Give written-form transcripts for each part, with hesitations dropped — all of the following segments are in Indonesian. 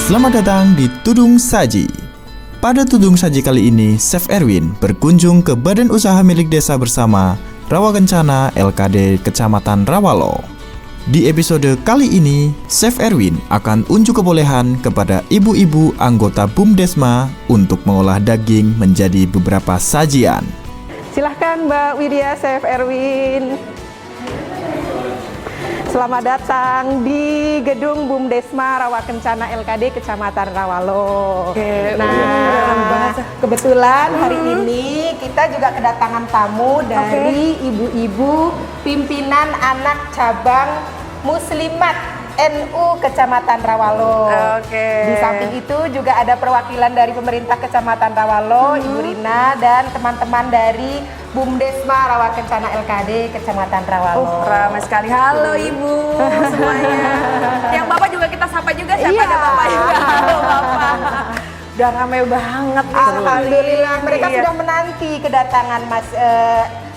Selamat datang di Tudung Saji. Pada Tudung Saji kali ini, Chef Erwin berkunjung ke Badan Usaha Milik Desa Bersama Rawa Kencana LKD Kecamatan Rawalo. Di episode kali ini, Chef Erwin akan unjuk kebolehan kepada ibu-ibu anggota BUMDesma untuk mengolah daging menjadi beberapa sajian. Silahkan Mbak Widya, Chef Erwin. Selamat datang di gedung BUMDesma Rawa Kencana LKD Kecamatan Rawalo. Kebetulan hari ini kita juga kedatangan tamu dari ibu-ibu pimpinan anak cabang Muslimat NU Kecamatan Rawalo. Di samping itu juga ada perwakilan dari pemerintah Kecamatan Rawalo, Ibu Rina, dan teman-teman dari BUMDesma Rawa Kencana LKD Kecamatan Rawalo. Ramai sekali. Halo Ibu semuanya. Yang Bapak juga kita sapa juga, siapa ada Bapak juga. Halo Bapak. Udah ramai banget nih. Alhamdulillah, mereka sudah menanti kedatangan Mas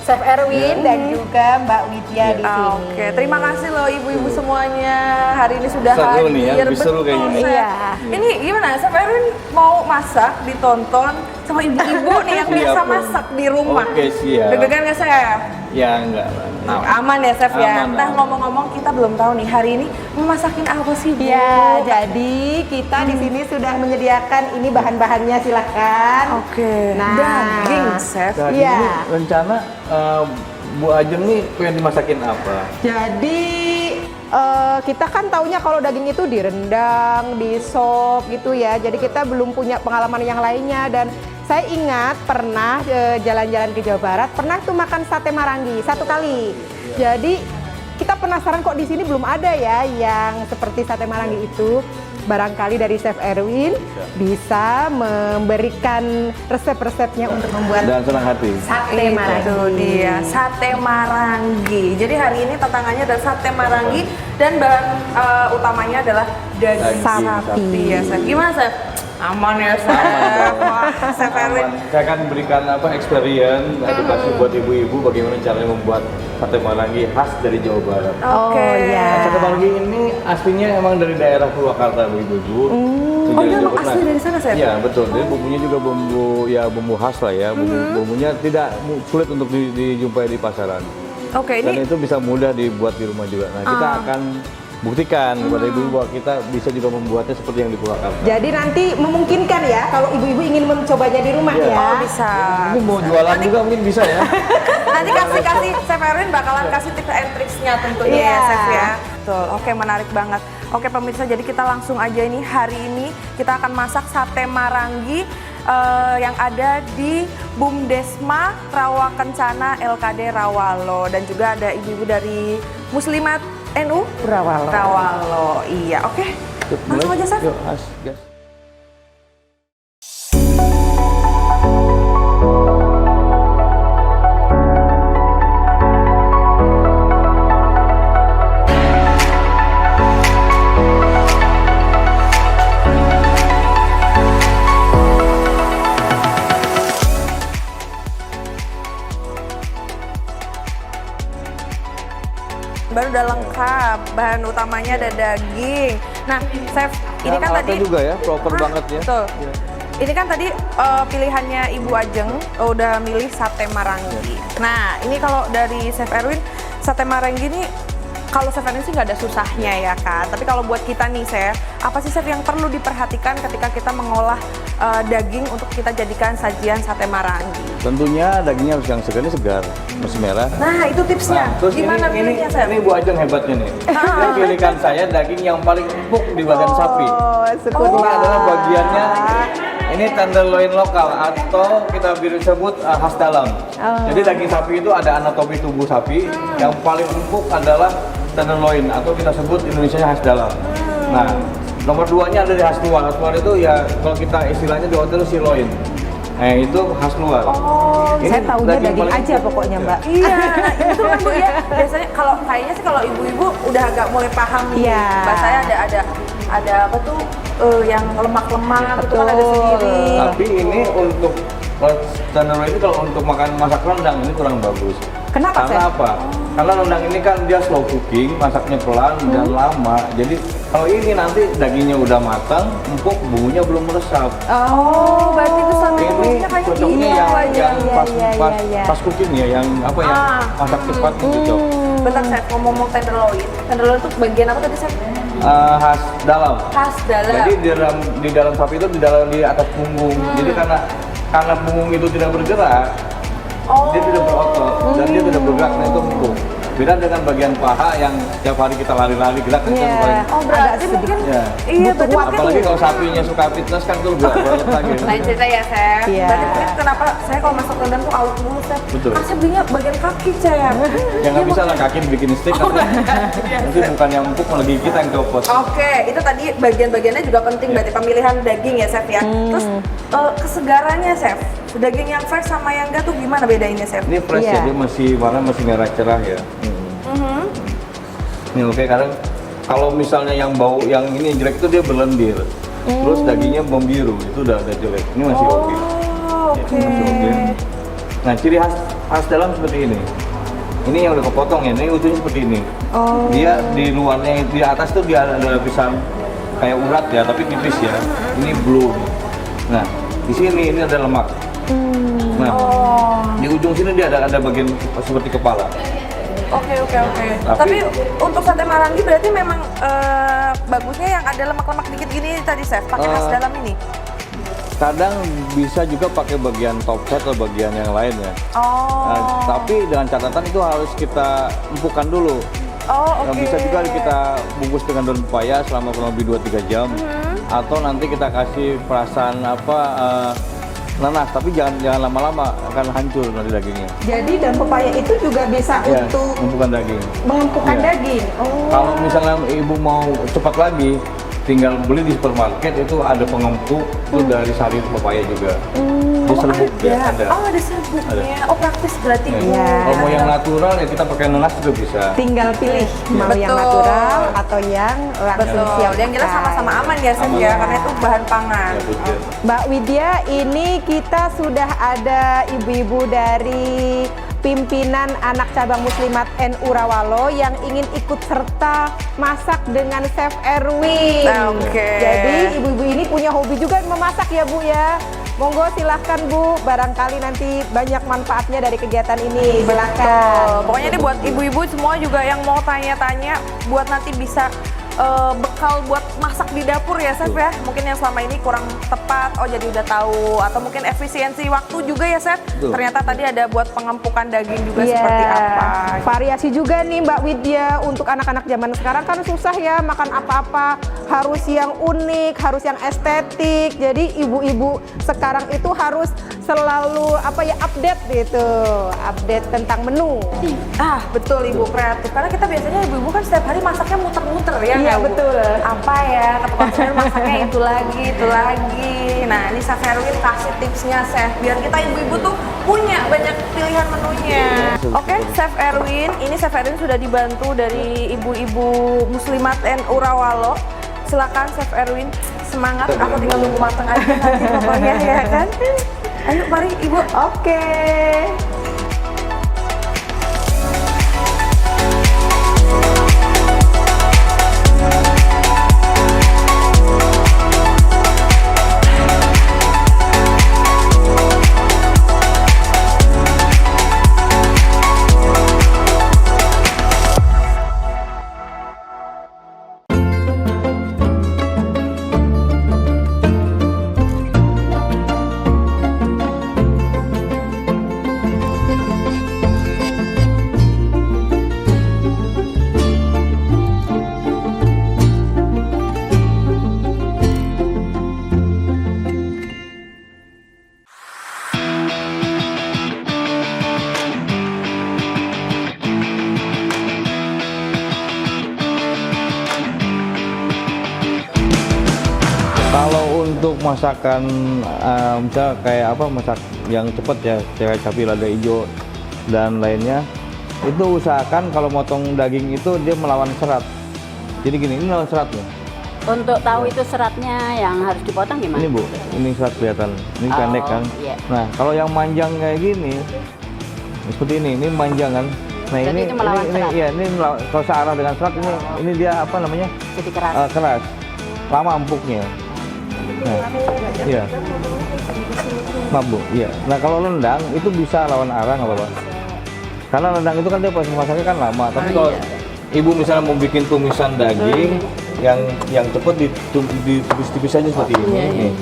Chef Erwin dan juga Mbak Widya di sini. Oke, terima kasih loh ibu-ibu semuanya. Hari ini sudah seru hadir. nih ya, lebih seru kayaknya. Chef. Iya. Ini gimana? Chef Erwin mau masak, ditonton sama ibu-ibu nih yang biasa masak di rumah. Oke, siap. Deg-degan nggak Chef? Ya enggak. Aman ya Chef ya. Aman, Nah aman. ngomong-ngomong kita belum tahu nih hari ini mau masakin apa sih Bu? Ya, jadi kita di sini sudah menyediakan ini bahan-bahannya, silahkan. Oke. Nah, Daging Chef. Jadi Iya. ini rencana Bu Ajeng nih pengen dimasakin apa? Jadi kita kan taunya kalau daging itu direndang, di sop gitu ya. Jadi kita belum punya pengalaman yang lainnya, dan saya ingat pernah jalan-jalan ke Jawa Barat, pernah tuh makan sate marangi satu kali. Jadi kita penasaran kok di sini belum ada ya yang seperti sate marangi itu. Barangkali dari Chef Erwin bisa memberikan resep-resepnya untuk membuat Dan senang hati. sate marangi. Itu dia, sate marangi. Jadi hari ini tantangannya adalah sate marangi dan bahan utamanya adalah daging sapi ya Chef. Gimana Chef? Aman ya Chef. Wah, Chef Erwin. Saya akan berikan experience, edukasi buat ibu-ibu bagaimana caranya membuat sate marangi khas dari Jawa Barat. Oke. Oh, ya. Sate marangi ini aslinya emang dari daerah Purwakarta Bu ibu-ibu. Oh, dia emang asli dari sana Chef? Iya betul. Jadi bumbunya juga bumbu khas lah ya. Bumbunya tidak sulit untuk dijumpai di pasaran. Oke, Dan ini itu bisa mudah dibuat di rumah juga. Nah, kita akan buktikan kepada ibu-ibu bahwa kita bisa juga membuatnya seperti yang di Purwakarta. Jadi nanti memungkinkan ya kalau ibu-ibu ingin mencobanya di rumah Iya. ya. oh bisa. Ini mau jualan juga mungkin bisa ya. Nanti kasih Chef Erwin bakalan kasih tips and tricksnya tentunya Iya. ya Chef ya. Betul. Oke, menarik banget. Oke pemirsa, jadi kita langsung aja ini hari ini kita akan masak sate marangi yang ada di BUMDesma Rawa Kencana LKD Rawalo, dan juga ada ibu-ibu dari Muslimat NU Rawalo. Rawalo. Iya, oke. Yuk, Langsung mulai. aja Chef. Yuk, gas. Baru udah lengkap, bahan utamanya ada daging. Nah, Chef, ini kan alatnya tadi juga ya, proper banget ya. Betul. Iya. Ini kan tadi pilihannya Ibu Ajeng udah milih sate marangi. Nah, ini kalau dari Chef Erwin, sate marangi ini kalau Chef Erwin sih nggak ada susahnya ya kan. Tapi kalau buat kita nih Chef, apa sih Chef yang perlu diperhatikan ketika kita mengolah daging untuk kita jadikan sajian sate marangi? Tentunya dagingnya harus yang segar, masih merah. Nah, itu tipsnya. Terus Gimana ini pilihnya Chef? Bu Ajeng hebatnya nih. Dia pilihkan saya daging yang paling empuk di badan sapi. Ini adalah bagiannya, ini tenderloin lokal atau kita sebut khas dalam. Jadi daging sapi itu ada anatomi tubuh sapi, yang paling empuk adalah tenderloin atau kita sebut Indonesia khas dalam. Nah, nomor 2-nya ada di khas luar. Khas luar itu ya kalau kita istilahnya di hotel sirloin. Nah, itu khas luar. Saya tahunya daging paling aja empuk. pokoknya Mbak. Iya, itu kan Bu ya. Biasanya kalau kayaknya sih kalau ibu-ibu udah agak mulai paham nih. Iya. Bahasanya ada apa tuh yang lemak-lemak itu kan ada Betul. sendiri. Tapi ini untuk tenderloin itu kalau untuk makan masak rendang ini kurang bagus. Kenapa, Karena Chef? apa? Karena rendang ini kan dia slow cooking, masaknya pelan dan lama. Jadi kalau ini nanti dagingnya udah matang, empuk, bumbunya belum meresap. Oh, berarti itu sampai Ini bumbunya kayak cocoknya gitu yang aja. pas cooking ya, yang apa ya, masak cepat itu cocok. Bentar, Chef, ngomong tenderloin. Tenderloin itu bagian apa tadi, Chef? Khas dalam. Khas dalam. Jadi di dalam sapi itu di atas punggung. Jadi karena punggung itu tidak bergerak, dia tidak berotot dan dia tidak bergerak, nah itu empuk. Beda dengan bagian paha yang tiap hari kita lari-lari gerak kan paling. Oh, berarti mungkin Ya. iya, berarti mungkin Apalagi kalau sapinya suka fitness kan tuh berat lagi. lain cerita ya, Chef. Iya. Berarti mungkin kenapa saya kalau masak rendang tuh awet dulu, Chef. Betul. Karena saya belinya bagian kaki, Chef. Ya nggak bisa lah kaki bikin steak nanti bukan yang empuk malah gigi kita yang copot. Oke, itu tadi bagian-bagiannya juga penting, berarti pemilihan daging ya, Chef ya. Terus kesegarannya, Chef. Daging yang fresh sama yang enggak tuh gimana bedainnya, Chef? Ini fresh Iya. ya, dia masih warna masih merah cerah ya. Ini oke, karena kalau misalnya yang bau yang ini jelek itu dia berlendir. Terus dagingnya membiru, itu udah jelek. Ini masih oke. Oh, oke. Ya, masih oke. Nah, ciri khas dalam seperti ini. Ini yang udah kepotong ya, ini ujungnya seperti ini. Dia di luarnya, di atas tuh dia ada lapisan kayak urat ya, tapi tipis ya. Ini blue. Nah, di sini ini ada lemak. Nah, di ujung sini dia ada bagian seperti kepala. Oke. Tapi untuk sate marangi berarti memang bagusnya yang ada lemak-lemak dikit gini tadi, Chef, pakai khas dalam ini. Kadang bisa juga pakai bagian top set atau bagian yang lain ya. Oh. Nah, tapi dengan catatan itu harus kita empukkan dulu. Oh, Nah, oke. bisa juga kita bungkus dengan daun pepaya selama kurang lebih 2-3 jam. Atau nanti kita kasih perasaan nanas, tapi jangan lama-lama, akan hancur nanti dagingnya. Jadi daun pepaya itu juga bisa Ya, untuk empukkan daging. mengempukkan Iya. daging. Oh. Kalau misalnya ibu mau cepat lagi, tinggal beli di supermarket itu ada pengempuk itu dari sari pepaya juga. Di serbuk ya ada. Oh, ada serbuknya. Oh, praktis berarti. Ya. Bu. Kalau mau yang natural ya kita pakai nanas juga bisa. Tinggal pilih mau yang Betul. natural atau yang langsung Betul. siap Yang jelas pakai. sama-sama aman ya, Chef Aman. ya, karena itu bahan pangan. Ya, betul. Mbak Widya, ini kita sudah ada ibu-ibu dari pimpinan anak cabang Muslimat NU Rawalo yang ingin ikut serta masak dengan Chef Erwin. Oke. Jadi ibu-ibu ini punya hobi juga memasak ya Bu ya. Monggo silahkan Bu, barangkali nanti banyak manfaatnya dari kegiatan ini. Silakan. Betul. Pokoknya ini buat ibu-ibu semua juga yang mau tanya-tanya buat nanti bisa bekal buat masak di dapur ya, Chef ya. Mungkin yang selama ini kurang tepat, oh jadi udah tahu, atau mungkin efisiensi waktu juga ya, Chef. Betul. Ternyata tadi ada buat pengempukan daging juga Iya. seperti apa. Variasi juga nih Mbak Widya, untuk anak-anak zaman sekarang kan susah ya makan apa-apa, harus yang unik, harus yang estetik. Jadi ibu-ibu sekarang itu harus selalu update gitu, update tentang menu. Ah, betul Ibu, kreatif. Karena kita biasanya ibu-ibu kan setiap hari masaknya muter-muter ya. Iya, nggak, Bu? betul. Apa ya, ke tukang sayur masaknya itu lagi. Nah, ini Chef Erwin kasih tipsnya, Chef. Biar kita ibu-ibu tuh punya banyak pilihan menunya. Oke, Chef Erwin. Ini Chef Erwin sudah dibantu dari ibu-ibu Muslimat NU Rawalo. Silakan Chef Erwin, semangat. Aku tinggal nunggu matang aja nanti pokoknya ya kan. Ayo, mari Ibu. Oke. Kalau untuk masakan misal kayak apa, masak yang cepat ya, kayak cabai lada hijau dan lainnya, itu usahakan kalau motong daging itu dia melawan serat. Jadi gini, ini melawan serat nih. Untuk tahu itu seratnya yang harus dipotong gimana? Ini Bu, ini serat kelihatan. Ini pendek kan. iya. Nah, kalau yang manjang kayak gini, seperti ini manjang kan. Nah Jadi itu melawan serat. iya ini kalau searah dengan serat ini dia apa namanya Jadi keras. keras, lama empuknya. Nah, iya. Maaf Bu, iya. Nah kalau rendang itu bisa lawan arah nggak apa-apa? Karena rendang itu kan dia proses masaknya kan lama. Tapi kalau Ibu misalnya mau bikin tumisan daging yang cepat ditipis-tipis aja seperti ini. Nih.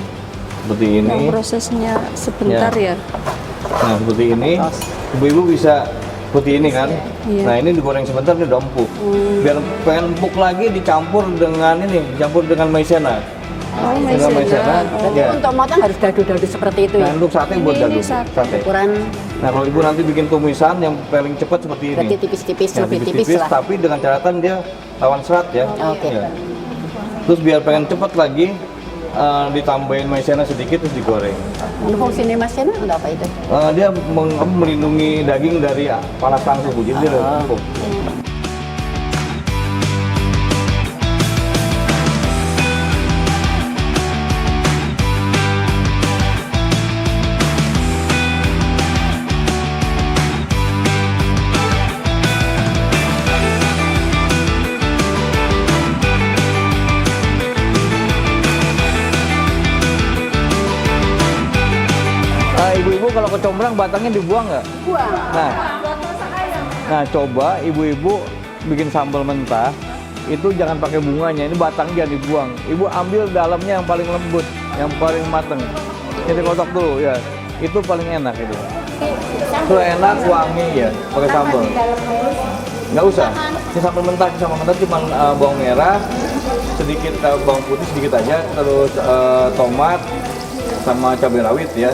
Seperti ini. Yang prosesnya sebentar ya. Nah seperti ini, ibu-ibu bisa seperti ini kan. Nah ini digoreng sebentar dia udah empuk. Biar pengen empuk lagi dicampur dengan maizena. Dengan maizena. Berarti Ya. untuk motong harus dadu-dadu seperti itu Nah ya. untuk sate buat dadu. Sate. Ukuran Nah kalau ibu nanti bikin tumisan yang paling cepat seperti ini. berarti tipis-tipis, Ya, lebih tipis lah. tapi dengan catatan dia lawan serat ya. Oke. Ya. Terus biar pengen cepat lagi ditambahin maizena sedikit terus digoreng. Ini fungsinya Mas Yana untuk apa itu? Dia melindungi daging dari panas langsung Bu, jadi dia udah empuk. Ibu-ibu kalau kecombrang batangnya dibuang nggak? Buang. Nah coba ibu-ibu bikin sambal mentah itu jangan pakai bunganya, ini batangnya jangan dibuang. Ibu ambil dalamnya yang paling lembut, yang paling mateng. Ini kotak dulu ya, itu paling enak itu. Itu enak, wangi ya, pakai sambal. Nggak usah, ini sambal mentah cuma bawang merah, sedikit bawang putih sedikit aja, terus tomat sama cabai rawit ya.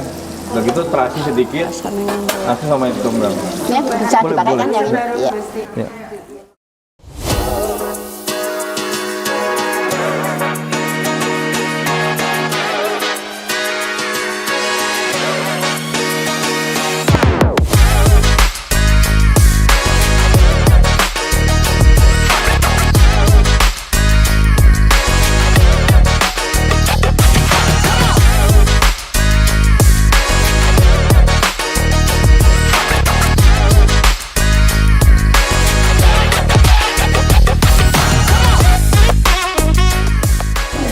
Udah gitu terasi sedikit, langsung sama yang kecombrang. Ini bisa Boleh, dipakai kan boleh. yang ini? Iya. Ya.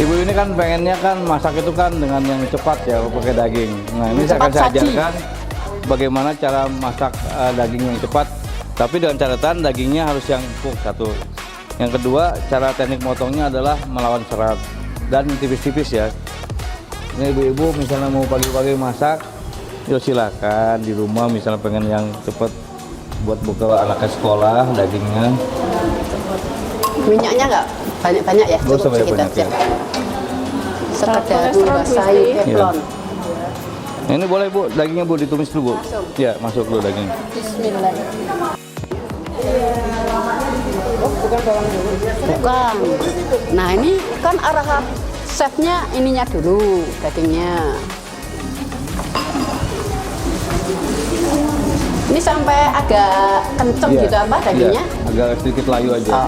Ibu ini kan pengennya kan masak itu kan dengan yang cepat ya, pakai daging. Nah ini saya akan Cepat saji. ajarkan bagaimana cara masak daging yang cepat. Tapi dengan catatan dagingnya harus yang empuk satu. Yang kedua, cara teknik motongnya adalah melawan serat dan tipis-tipis ya. Ini ibu-ibu misalnya mau pagi-pagi masak, ya silakan di rumah misalnya pengen yang cepat buat buka anaknya sekolah dagingnya. Minyaknya nggak banyak-banyak ya? Nggak usah Cukup sedikit banyak-banyak, aja. ya. Sekedar basahi teflon. Nah, ini boleh Bu, dagingnya Bu ditumis dulu Bu. Ya, masuk dulu daging. Bismillah. Bukan. Nah ini kan arah chefnya ininya dulu dagingnya. Ini sampai agak kenceng Iya, gitu apa dagingnya? iya, agak sedikit layu aja. Oh,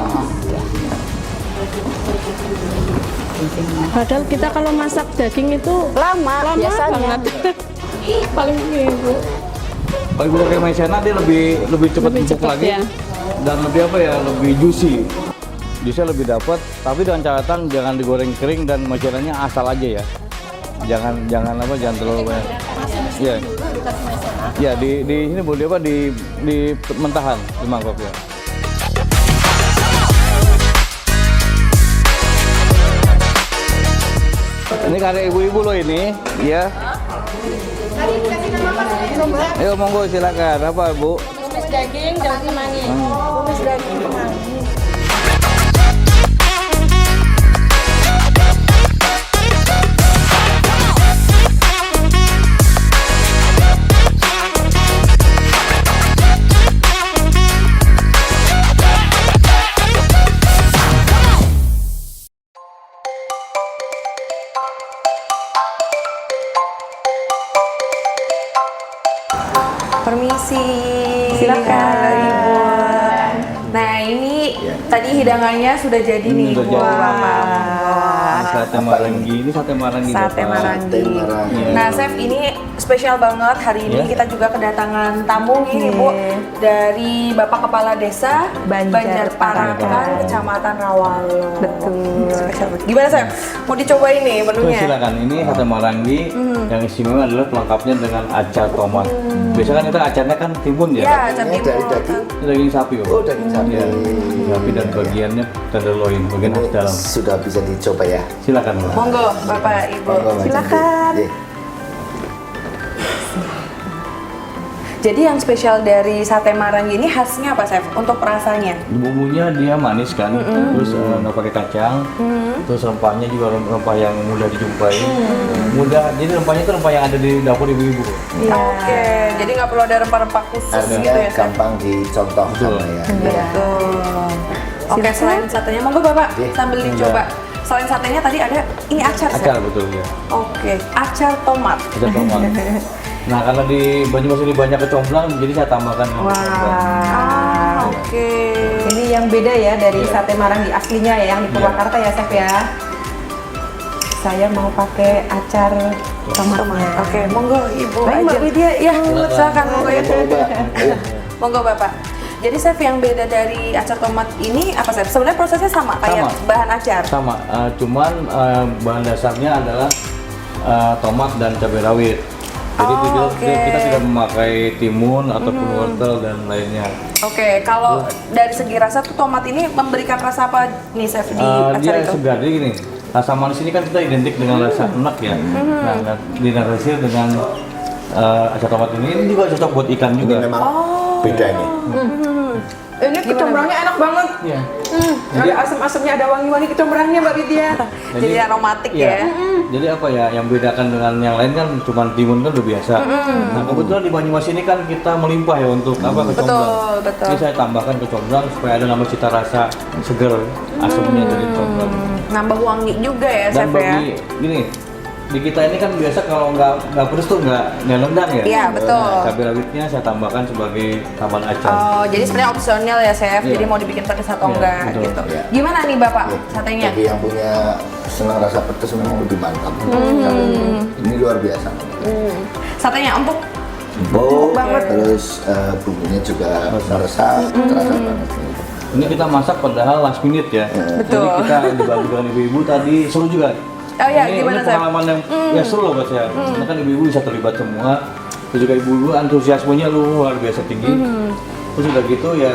oke. Padahal kita kalau masak daging itu Lama biasanya. banget. Paling ibu. Kalau ibu pakai maizena dia lebih cepat Lebih empuk cepat, lagi ya. dan lebih apa ya, lebih juicy. Juicy lebih dapat, tapi dengan catatan jangan digoreng kering dan maizenanya asal aja ya. Jangan terlalu banyak. Iya. Ya di sini Bu di apa di mentahan di mangkok ya. Ini karya ibu-ibu loh ini, ya. Ayo monggo silakan. Apa Bu? Tumis daging, daun kemangi. Tumis daging kemangi. Permisi. Silakan. Halo, Ibu. Nah, ini tadi hidangannya sudah jadi nih, Udah Ibu. jadi. Wah. Sate sate marangi. Ini sate marangi. Sate Bapak. marangi. Sate marangi. Nah, Chef, ini spesial banget hari ini. Iya. Kita juga kedatangan tamu nih, Bu, dari Bapak Kepala Desa Banjar Parakan, Parakan. Kecamatan Rawalo. Betul. Spesial banget. Gimana, Chef? Mau dicobain nih Tuh, menunya? silakan. Ini sate marangi yang istimewa adalah pelengkapnya dengan acar tomat. Biasanya kan kita acarnya kan timun ya. Ya, acar Ini dari timun. daging. Ini daging sapi kok. Oh, daging sapi. Ya, sapi dan bagiannya tenderloin, bagian khas Ini dalam. sudah bisa dicoba ya. Silakan, Mbak. Monggo, Bapak, Ibu. Monggo, Mbak Silakan. Cantik. Jadi yang spesial dari sate marangi ini khasnya apa, Chef? Untuk rasanya? Bumbunya dia manis kan, terus nggak pakai kacang, terus rempahnya juga rempah yang mudah dijumpai, jadi rempahnya itu rempah yang ada di dapur ibu-ibu. Oke, jadi nggak perlu ada rempah-rempah khusus gitu Harganya ya, Chef? gampang dicontoh Betul. sama ya. Betul. Oke, selain satenya, monggo Bapak Oke. sambil dicoba. Selain satenya tadi ada ini acar, Chef? Acar betul ya, Oke, acar tomat. acar tomat. Nah karena di Banyumas ini banyak kecomblang, jadi saya tambahkan kecomblang. Oke. Ini yang beda ya dari sate marangi aslinya ya, yang di Purwakarta ya, Chef ya. Saya mau pakai acar tomatnya. Oke, monggo Ibu Baik, Mbak aja. Widya, Ya, silakan monggo ya. Coba. Ayo. Monggo Bapak. Jadi Chef, yang beda dari acar tomat ini apa, Chef? Sebenarnya prosesnya sama kayak Sama. bahan acar. Sama, cuman bahan dasarnya adalah tomat dan cabai rawit. Jadi kita tidak memakai timun ataupun wortel dan lainnya. Oke, kalau dari segi rasa tuh tomat ini memberikan rasa apa nih, Chef, di acar Dia itu? segar, jadi gini, rasa manis ini kan kita identik dengan rasa enak ya. Nah, dinarasir dengan acar tomat ini juga cocok buat ikan Ini juga. memang beda ini. Ini kecombrangnya enak banget. Iya. Ada asam-asamnya, ada wangi-wangi kecombrangnya, Mbak Widya. Jadi aromatik iya. ya. Jadi apa ya, yang bedakan dengan yang lain kan cuma timun kan udah biasa. Nah kebetulan di Banyumas ini kan kita melimpah ya untuk apa kecombrang. Betul, betul. Jadi saya tambahkan kecombrang supaya ada nama cita rasa seger asamnya dari kecombrang. Nambah wangi juga ya, Dan Chef ya. bagi gini, di kita ini kan biasa kalau nggak pedes tuh nggak nendang ya. Iya, betul. Nah, cabai rawitnya saya tambahkan sebagai tambahan acar. Oh, jadi sebenarnya opsional ya, Chef. Iya. Jadi mau dibikin pedes atau Iya, enggak betul. gitu. Iya. Gimana nih Bapak Ya, satenya? Bagi yang punya senang rasa pedas memang lebih mantap. Ini luar biasa. Satenya empuk. Empuk banget. Terus bumbunya juga terasa banget. Ini kita masak padahal last minute ya. Betul. Jadi kita dibantu dengan ibu-ibu tadi seru juga. Oh iya, ini gimana, Chef? pengalaman yang ya seru loh buat saya. Karena kan ibu-ibu bisa terlibat semua. Terus juga ibu-ibu antusiasmenya luar biasa tinggi. Terus udah gitu ya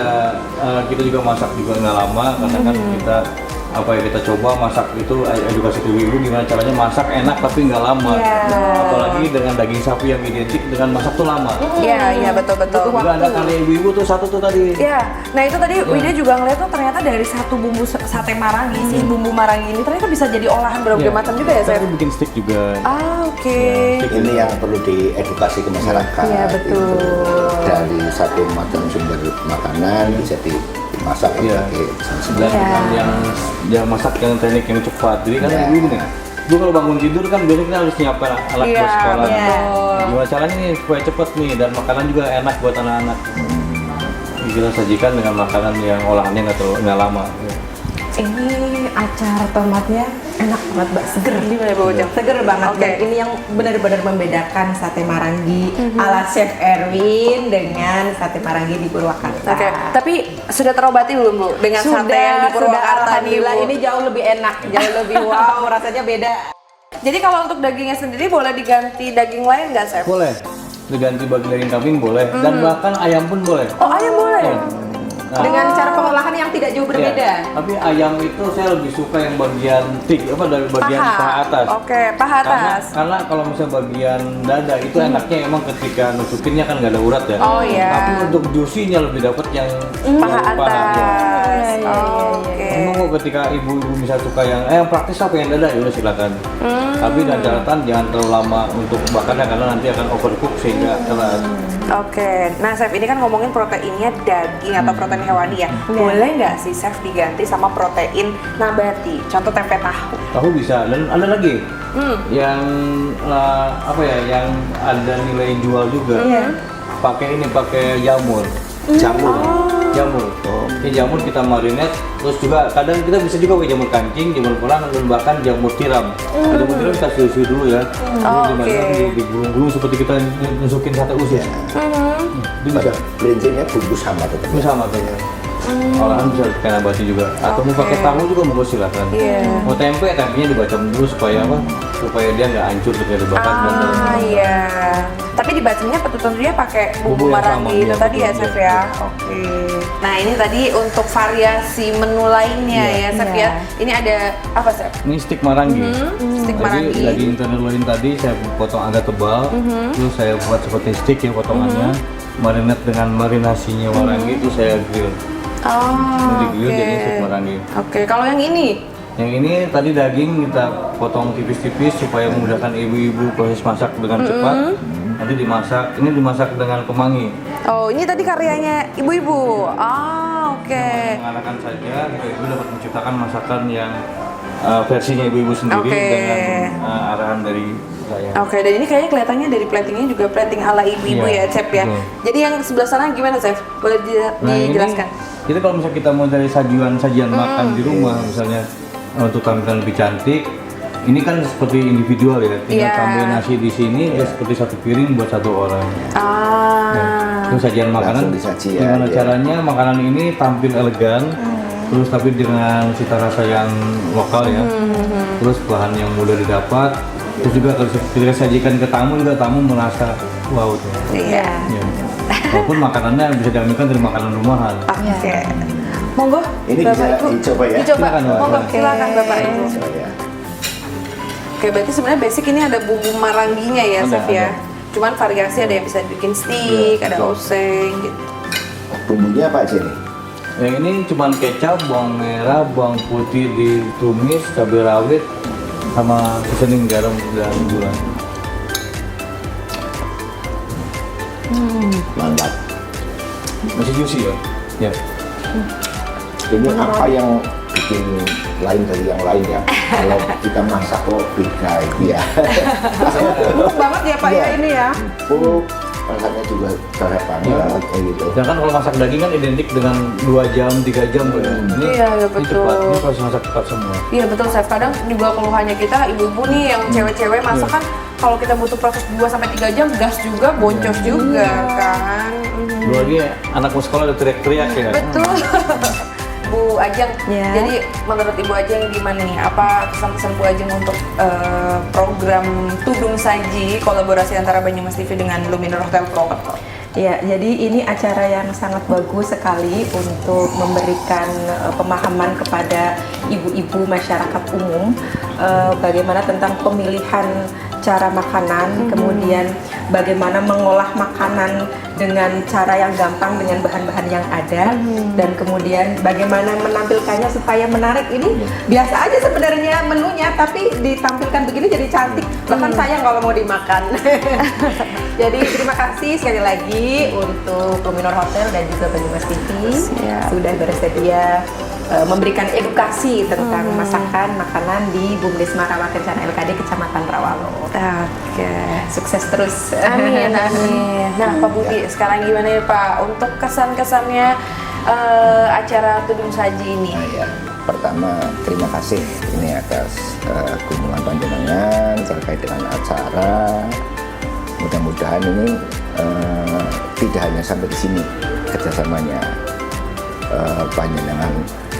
kita juga masak juga nggak lama karena kan kita kita coba masak itu edukasi ke ibu gimana caranya masak enak tapi nggak lama. Apalagi dengan daging sapi yang identik dengan masak tuh lama. Iya, betul. Juga ada kali ibu-ibu tuh satu tuh tadi. Iya, nah itu tadi Widya juga ngeliat tuh ternyata dari satu bumbu sate marangi, si bumbu marangi ini ternyata bisa jadi olahan berbagai macam juga ya, Chef? Kita bikin steak juga. Oke. Ini yang perlu diedukasi ke masyarakat. Iya, betul. Dari satu macam sumber makanan bisa dimasak Iya. pakai Dan yang masak dengan teknik yang cepat. Jadi kan ibu nih, ibu kalau bangun tidur kan biasanya kita harus nyiapkan alat Iya, buat sekolah. betul. Gimana caranya nih supaya cepat nih dan makanan juga enak buat anak-anak. Kita sajikan dengan makanan yang olahannya nggak lama. Ini acar tomatnya enak banget, Mbak. Seger. Gimana Bu Ujang? Seger banget. Oke. Dan ini yang benar-benar membedakan sate marangi ala Chef Erwin dengan sate marangi di Purwakarta. Oke, tapi sudah terobati belum Bu dengan sate yang di Purwakarta nih, alhamdulillah Bu? ini jauh lebih enak, jauh lebih wow, rasanya beda. Jadi kalau untuk dagingnya sendiri boleh diganti daging lain nggak, Chef? Boleh diganti bagi daging kambing boleh dan bahkan ayam pun boleh. Oh, ayam boleh? Iya. Nah, Dengan cara pengolahan yang tidak jauh berbeda. iya. Tapi ayam itu saya lebih suka yang bagian dari bagian paha atas. Oke, paha atas. Karena kalau misalnya bagian dada itu enaknya emang ketika nusukinnya kan nggak ada urat ya. Oh, iya. Tapi untuk juicy-nya lebih dapat yang Paha atas. Iya. Oke. Emang kok ketika ibu-ibu bisa suka yang praktis apa yang dada ya udah silakan. Tapi dengan catatan jangan terlalu lama untuk bakarnya karena nanti akan overcook sehingga keras. Oke, nah Chef ini kan ngomongin proteinnya daging atau protein hewani ya. Boleh nggak sih Chef diganti sama protein nabati? Contoh tempe tahu. Tahu bisa dan ada lagi yang yang ada nilai jual juga. Pakai jamur. jamur. Jamur. Ini jamur kita marinate, terus juga kadang kita bisa juga pakai jamur kancing, jamur perang, dan bahkan jamur tiram. Jamur tiram kita susu dulu ya. Digulung-gulung seperti kita nusukin sate usus. Itu bisa. Prinsipnya bumbu sama tetap. Itu sama tuh. Olahan bisa pakai nabati juga. Atau mau pakai tahu juga mau silakan. Mau tempe, tempenya dibacem dulu supaya apa? Supaya dia nggak hancur ketika dibakar. Iya. Tapi dibacemnya tentunya pakai bumbu Bumbu yang marangi sama, itu iya, tadi ya, betul, Chef ya. Oke. Nah ini tadi untuk variasi menu lainnya ya, Chef ya. Ini ada apa, Chef? Ini stik marangi. Stik Jadi marangi. daging tenderloin tadi saya potong agak tebal, terus saya buat seperti stik ya potongannya, marinate dengan marinasinya marangi itu saya grill. Ini di grill jadi stik marangi. Oke, kalau yang ini? Yang ini tadi daging kita potong tipis-tipis supaya memudahkan ibu-ibu proses masak dengan cepat. Nanti dimasak, ini dimasak dengan kemangi. Oh, ini tadi karyanya ibu-ibu. Oke. Mengarahkan saja, ibu dapat menciptakan masakan yang versinya ibu-ibu sendiri Oke. dengan arahan dari saya. Oke, dan ini kayaknya kelihatannya dari platingnya juga plating ala ibu-ibu Iya, ya, Chef ya. betul. Jadi yang sebelah sana gimana, Chef? Boleh dijelaskan? Jadi kalau misalnya kita mau dari sajian makan di rumah, misalnya untuk tampilan lebih cantik, ini kan seperti individual ya, tinggal Iya. tambahin nasi di sini, dia seperti satu piring buat satu orang. Itu sajian makanan. Langsung disaji ya, Gimana iya. caranya makanan ini tampil elegan, terus tapi dengan cita rasa yang lokal ya, terus bahan yang mudah didapat, terus juga kalau kita sajikan ke tamu juga tamu merasa wow tuh. Iya. Ya. Walaupun makanannya bisa diambilkan dari makanan rumahan. Oke. Monggo, Ini Bapak bisa Ibu. dicoba ya? Dicoba. Silakan, Mbak. Monggo, Oke. silakan Bapak Ibu. So, ya. Oke, berarti sebenarnya basic ini ada bumbu maranginya ya, Ada, Chef ya. ada. Cuman variasi ada yang bisa bikin steak, ada betul. oseng gitu. Bumbunya apa aja nih? Yang ini cuma kecap, bawang merah, bawang putih ditumis, cabai rawit, sama seasoning garam dan gula. Mantap. Masih juicy ya? Ya. Ini apa yang bikin lain dari yang lain ya? Kalau kita masak kok beda ya. Empuk banget ya Pak ya ini ya. Empuk, rasanya juga cocok banget kayak gitu. Sedangkan kalau masak daging kan identik dengan 2 jam, 3 jam Pak, ya. Ini, Iya, ini betul. cepat, ini proses masak cepat semua. Iya betul, Chef. Kadang juga keluhannya kita ibu-ibu nih yang cewek-cewek masak kan kalau kita butuh proses 2-3 jam gas juga, boncos juga kan. Dua lagi anakku sekolah udah teriak-teriak ya. Betul. Bu Ajeng, Ya. jadi menurut Ibu Ajeng gimana nih? Apa kesan-kesan Bu Ajeng untuk program Tudung Saji kolaborasi antara Banyumas TV dengan Luminor Hotel Purwokerto? Ya, jadi ini acara yang sangat bagus sekali untuk memberikan pemahaman kepada ibu-ibu masyarakat umum bagaimana tentang pemilihan cara makanan, kemudian bagaimana mengolah makanan dengan cara yang gampang dengan bahan-bahan yang ada, dan kemudian bagaimana menampilkannya supaya menarik. Ini biasa aja sebenarnya menunya, tapi ditampilkan begini jadi cantik. Bahkan sayang kalau mau dimakan. Jadi terima kasih sekali lagi untuk Luminor Hotel dan juga Banyumas TV sudah bersedia memberikan edukasi tentang masakan makanan di Bumdesma Rawa Kencana LKD Kecamatan Rawalo. Oke. Sukses terus. Amin, amin. Nah, Pak Budi, sekarang gimana ya Pak untuk kesan-kesannya acara Tudung Saji ini? Nah, ya. Pertama, terima kasih ini atas kunjungan panjenengan terkait dengan acara. Mudah-mudahan ini tidak hanya sampai di sini kerjasamanya, panjenengan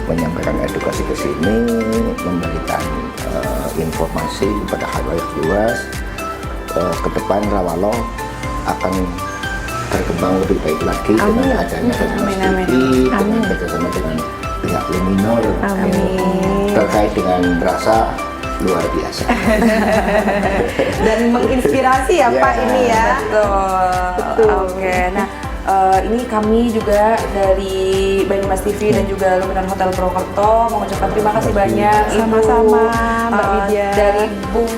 menyampaikan edukasi ke sini, memberikan informasi kepada halayak luas. Ke depan Rawalo akan berkembang lebih baik lagi dengan adanya Banyumas TV, dengan kerjasama dengan pihak Luminor terkait dengan rasa luar biasa. Dan menginspirasi ya Ya. Pak ini ya. Betul. Oke. Nah, ini kami juga dari Banyumas TV dan juga Luminor Hotel Purwokerto mengucapkan terima kasih banyak Sama-sama, Mbak eh, Widya. dari Bum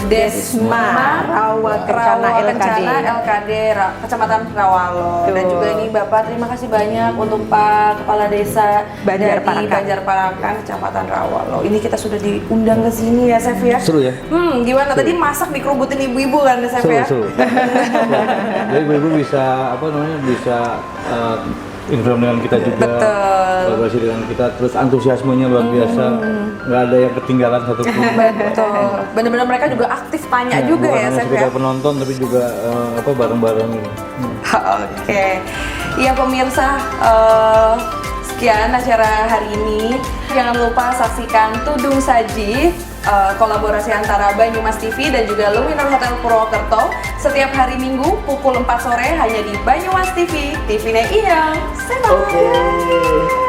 Desma Rawa Kencana LKD. LKD Kecamatan Rawalo. Dan Betul. juga ini Bapak terima kasih banyak untuk Pak Kepala Desa Banjar dari Parakan. Banjarparakan Kecamatan Rawalo. Ini kita sudah diundang ke sini ya, Chef ya. Seru ya? Gimana tadi masak dikerubutin ibu-ibu kan, Chef ya? Seru. Jadi ibu-ibu bisa apa namanya bisa Inform dengan kita juga, Betul. kolaborasi dengan kita, terus antusiasmenya luar biasa, nggak ada yang ketinggalan satupun. Betul. Bener-bener mereka juga aktif tanya juga Bukan ya, hanya Chef ya. sekedar penonton tapi juga bareng-bareng ini. Oke, iya pemirsa, sekian acara hari ini. Jangan lupa saksikan Tudung Saji, kolaborasi antara Banyumas TV dan juga Lewinor Hotel Purwokerto setiap hari Minggu pukul 4 sore hanya di Banyumas TV. TV-nya iya. Bye-bye. Oke.